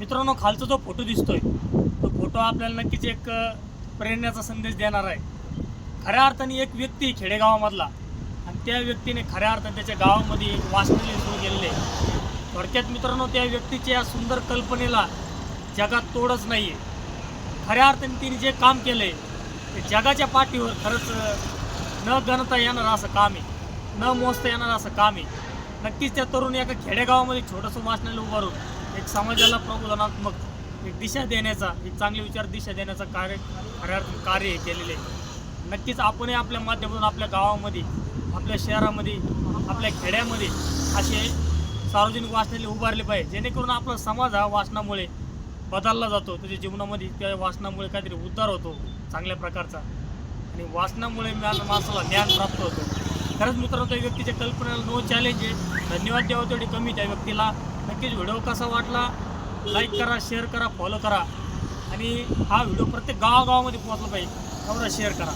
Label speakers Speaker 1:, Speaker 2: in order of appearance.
Speaker 1: मित्रांनो, खालचा जो फोटो दिसतोय तो फोटो आपल्याला नक्कीच एक प्रेरणाचा संदेश देणार आहे. खऱ्या अर्थाने एक व्यक्ती खेडेगावामधला आणि त्या व्यक्तीने खऱ्या अर्थाने त्याच्या गावामध्ये एक वाचनालय सुरू केलेले आहे. थोडक्यात मित्रांनो, त्या व्यक्तीच्या या सुंदर कल्पनेला जगात तोडच नाही आहे. खऱ्या अर्थाने तिने जे काम केलं आहे ते जगाच्या पाठीवर खरंच न गणता येणार असं काम आहे, न मोजता येणार असं काम आहे. नक्कीच त्या तरुण एका खेडेगावामध्ये छोटंसं वाचनालय उभारून एक समाजाला प्रबोधनात्मक एक दिशा देण्याचा, एक चांगले विचार दिशा देण्याचा खऱ्या अर्थाने कार्य हे केलेले आहे. नक्कीच आपणही आपल्या माध्यमातून आपल्या गावामध्ये, आपल्या शहरामध्ये, आपल्या खेड्यामध्ये असे सार्वजनिक वाचनालय उभारले पाहिजे, जेणेकरून आपला समाज हा वाचनामुळे बदलला जातो. त्याच्या जीवनामध्ये त्या वाचनामुळे काहीतरी उद्धार होतो चांगल्या प्रकारचा, आणि वाचनामुळे माणसाला ज्ञान प्राप्त होतं. खरंच मित्रांनो, त्या व्यक्तीच्या कल्पनेला नो चॅलेंज आहे. धन्यवाद द्यावं तेवढी कमी त्या व्यक्तीला. नक्कीच व्हिडिओ कसा वाटला लाईक करा, शेअर करा, फॉलो करा, आणि हा व्हिडिओ प्रत्येक गावागावामध्ये पोहोचला पाहिजे, एवढा शेअर करा.